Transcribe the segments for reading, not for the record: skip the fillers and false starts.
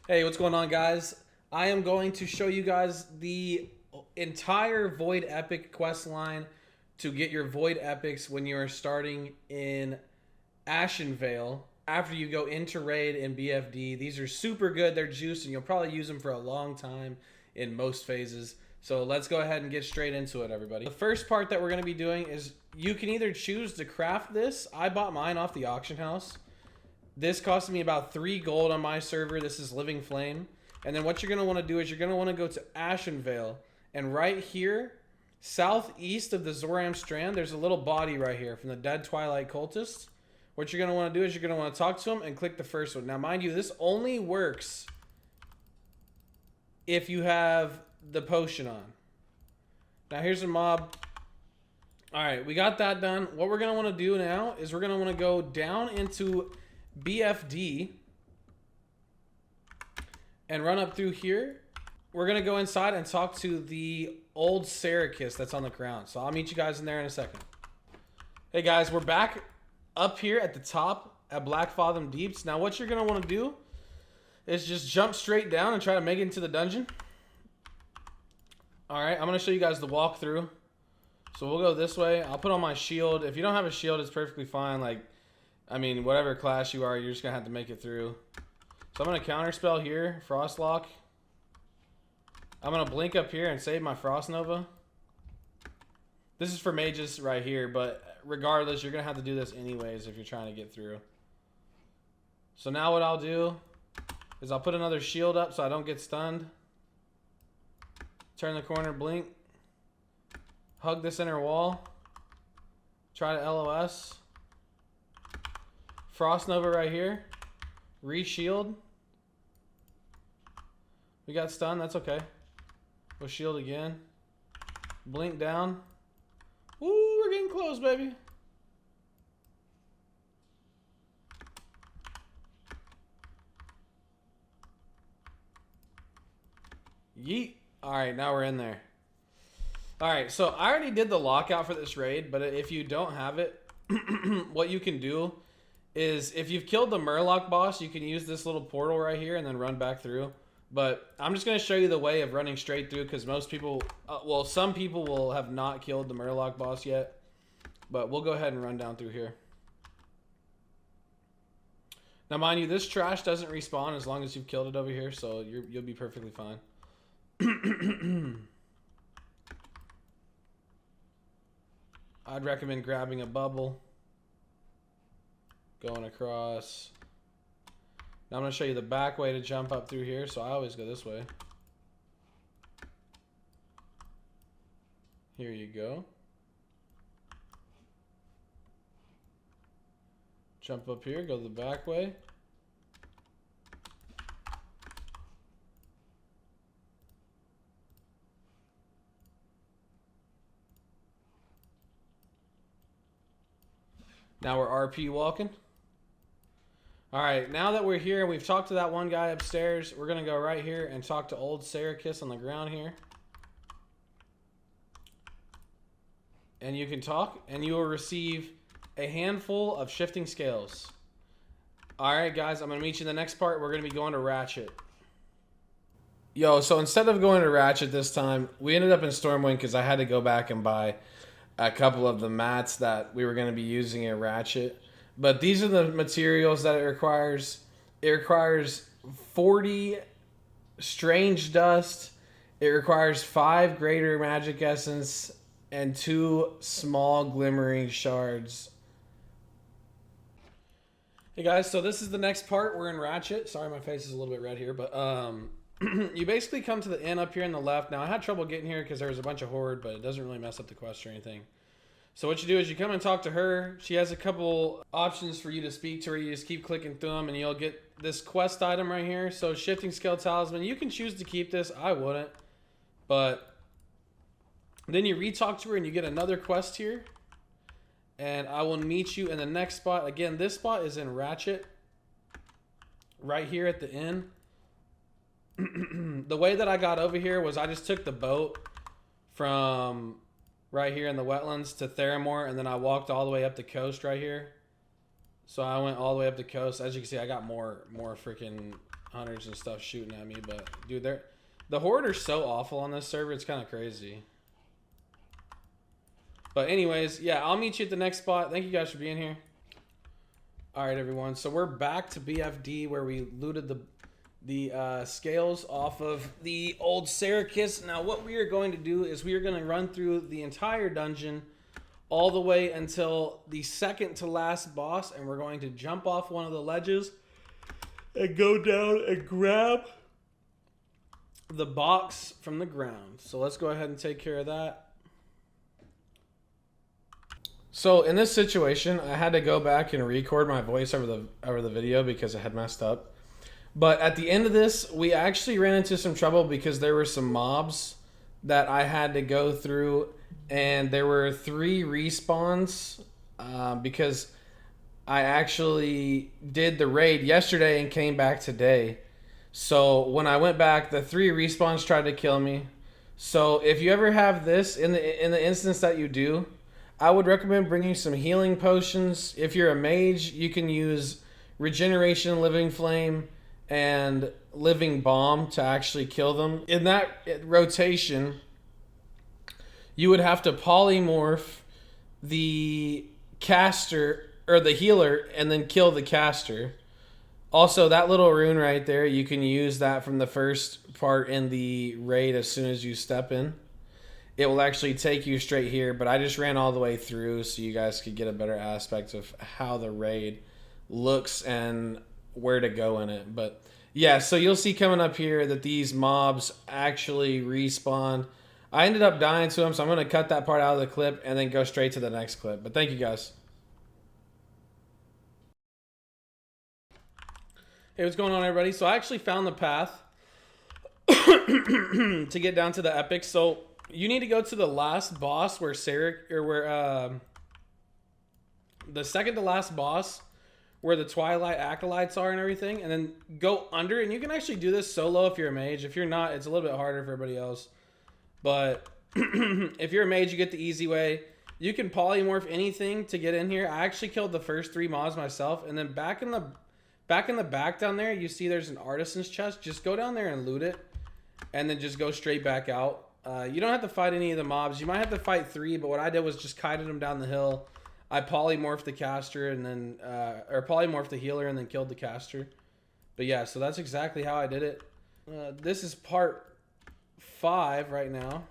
Hey, what's going on, guys? I am going to show you guys the entire Void Epic quest line to get your Void Epics when you are starting in Ashenvale after you go into raid in BFD. These are super good. They're juiced, and you'll probably use them for a long time in most phases. So let's go ahead and get straight into it, everybody. The first part that we're going to be doing is you can either choose to craft this. I bought mine off the auction house. This costed me about 3 gold on my server. This is Living Flame. And then what you're going to want to do is you're going to want to go to Ashenvale. And right here, southeast of the Zoram Strand, there's a little body right here from the Dead Twilight Cultists. What you're going to want to do is you're going to want to talk to him and click the first one. Now, mind you, this only works if you have the potion on. Now, here's a mob. All right, we got that done. What we're going to want to do now is we're going to want to go down into BFD and run up through here. We're gonna go inside and talk to the Old Sera'Kiss that's on the ground. So I'll meet you guys in there in a second. Hey guys, we're back up here at the top at Black Fathom Deeps. Now what you're gonna want to do is just jump straight down and try to make it into the dungeon. All right, I'm gonna show you guys the walkthrough. So we'll go this way. I'll put on my shield. If you don't have a shield, it's perfectly fine. I mean, whatever class you are, you're just going to have to make it through. So I'm going to counterspell here, Frostlock. I'm going to blink up here and save my Frost Nova. This is for mages right here, but regardless, you're going to have to do this anyways if you're trying to get through. So now what I'll do is I'll put another shield up so I don't get stunned. Turn the corner, blink. Hug this inner wall. Try to LOS. Frost Nova right here. Re-shield. We got stunned. That's okay. We'll shield again. Blink down. Woo, we're getting close, baby. Yeet. All right, now we're in there. All right, so I already did the lockout for this raid, but if you don't have it, what you can do is if you've killed the Murloc boss, you can use this little portal right here and then run back through. But I'm just going to show you the way of running straight through because most people, well, some people will have not killed the Murloc boss yet. But we'll go ahead and run down through here. Now, mind you, this trash doesn't respawn as long as you've killed it over here, so you'll be perfectly fine. I'd recommend grabbing a bubble. Going across. Now I'm going to show you the back way to jump up through here, so I always go this way. Here you go. Jump up here, go the back way. Now we're RP walking. All right, now that we're here, we've talked to that one guy upstairs. We're going to go right here and talk to Old Sera'Kiss on the ground here. And you can talk, and you will receive a handful of shifting scales. All right, guys, I'm going to meet you in the next part. We're going to be going to Ratchet. Yo, so instead of going to Ratchet this time, we ended up in Stormwind because I had to go back and buy a couple of the mats that we were going to be using at Ratchet. But these are the materials that it requires. It requires 40 strange dust. It requires 5 greater magic essence and 2 small glimmering shards. Hey guys, so this is the next part. We're in Ratchet. Sorry, my face is a little bit red here, but you basically come to the inn up here on the left. Now I had trouble getting here because there was a bunch of horde, but it doesn't really mess up the quest or anything. So what you do is you come and talk to her. She has a couple options for you to speak to her. You just keep clicking through them and you'll get this quest item right here. So Shifting Scale Talisman. You can choose to keep this. I wouldn't. But then you re-talk to her and you get another quest here. And I will meet you in the next spot. Again, this spot is in Ratchet. Right here at the inn. The way that I got over here was I just took the boat from right here in the wetlands to Theramore, and then I walked all the way up the coast right here. So I went all the way up the coast. As you can see, I got more freaking hunters and stuff shooting at me, but dude, the horde are so awful on this server. It's kind of crazy. But anyways, yeah, I'll meet you at the next spot. Thank you guys for being here. All right, everyone. So we're back to BFD where we looted the scales off of the old Sera'Kiss. Now, what we are going to do is we are going to run through the entire dungeon all the way until the second to last boss, and we're going to jump off one of the ledges and go down and grab the box from the ground. So let's go ahead and take care of that. So in this situation, I had to go back and record my voice over the video because it had messed up. But at the end of this, we actually ran into some trouble because there were some mobs that I had to go through, and there were 3 respawns because I actually did the raid yesterday and came back today. So when I went back, the 3 respawns tried to kill me. So if you ever have this, in the instance that you do, I would recommend bringing some healing potions. If you're a mage, you can use Regeneration, Living Flame, and Living Bomb to actually kill them. In that rotation, you would have to polymorph the caster, or the healer, and then kill the caster. Also, that little rune right there, you can use that from the first part in the raid as soon as you step in. It will actually take you straight here, but I just ran all the way through so you guys could get a better aspect of how the raid looks and where to go in it. But yeah, so you'll see coming up here that these mobs actually respawn. I ended up dying to them, so I'm going to cut that part out of the clip and then go straight to the next clip. But thank you guys. Hey, what's going on, everybody? So I actually found the path to get down to the epic. So you need to go to the last boss where the second to last boss where the Twilight Acolytes are and everything, and then go under. And you can actually do this solo if you're a mage. If you're not, it's a little bit harder for everybody else. But if you're a mage, you get the easy way. You can polymorph anything to get in here. I actually killed the first 3 mobs myself, and then back in the back down there, you see there's an artisan's chest. Just go down there and loot it, and then just go straight back out. You don't have to fight any of the mobs. You might have to fight 3, but what I did was just kited them down the hill. I polymorphed the caster and then, or polymorphed the healer and then killed the caster. But yeah, so that's exactly how I did it. This is part 5 right now.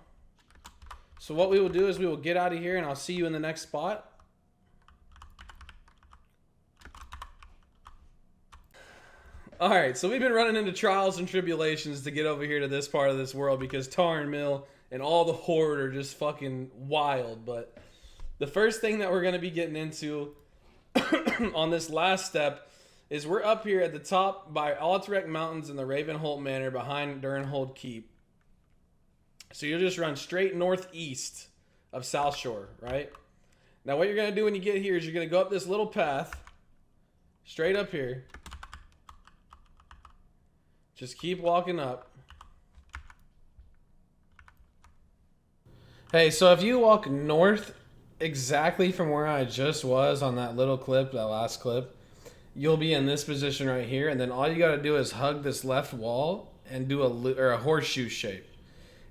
So what we will do is we will get out of here and I'll see you in the next spot. Alright, so we've been running into trials and tribulations to get over here to this part of this world because Tar and Mill and all the horde are just fucking wild. But the first thing that we're going to be getting into on this last step is we're up here at the top by Alterac Mountains in the RavenHoldt Manor behind Durnhold Keep. So you'll just run straight northeast of South Shore, right? Now what you're going to do when you get here is you're going to go up this little path straight up here. Just keep walking up. Hey, so if you walk north exactly from where I just was on that little clip, that last clip, you'll be in this position right here. And then all you got to do is hug this left wall and do a horseshoe shape.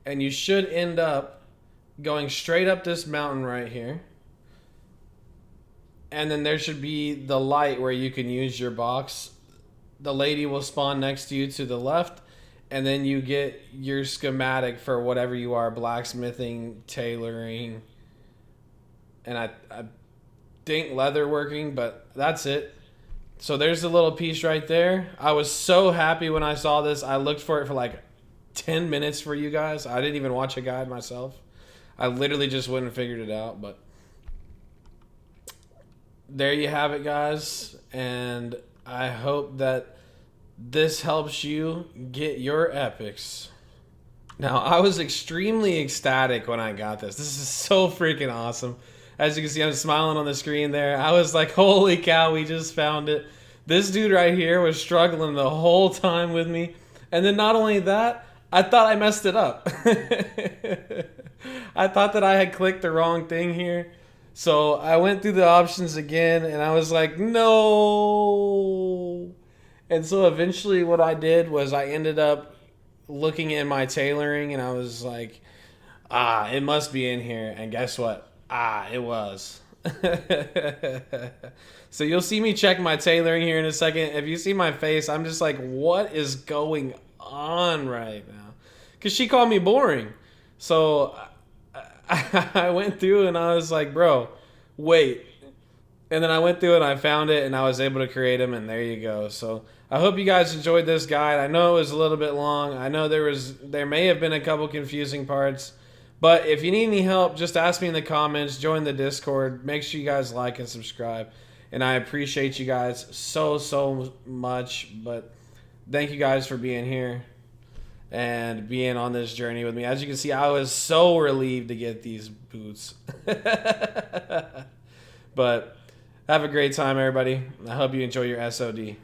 And you should end up going straight up this mountain right here. And then there should be the light where you can use your box. The lady will spawn next to you to the left, and then you get your schematic for whatever you are, blacksmithing, tailoring, and I think leatherworking, but that's it. So there's a little piece right there. I was so happy when I saw this. I looked for it for like 10 minutes for you guys. I didn't even watch a guide myself. I literally just went and figured it out, but there you have it, guys, and I hope that this helps you get your epics. Now, I was extremely ecstatic when I got this. This is so freaking awesome. As you can see, I'm smiling on the screen there. I was like, holy cow, we just found it. This dude right here was struggling the whole time with me. And then not only that, I thought I messed it up. I thought that I had clicked the wrong thing here. So I went through the options again, and I was like, no. And so eventually what I did was I ended up looking in my tailoring and I was like, it must be in here. And guess what? It was. So you'll see me check my tailoring here in a second. If you see my face, I'm just like, what is going on right now? Because she called me boring. So I went through and I was like, bro, wait. And then I went through and I found it and I was able to create them, and there you go. So I hope you guys enjoyed this guide. I know it was a little bit long. I know there may have been a couple confusing parts. But if you need any help, just ask me in the comments. Join the Discord. Make sure you guys like and subscribe. And I appreciate you guys so much. But thank you guys for being here and being on this journey with me. As you can see, I was so relieved to get these boots. But have a great time, everybody. I hope you enjoy your SOD.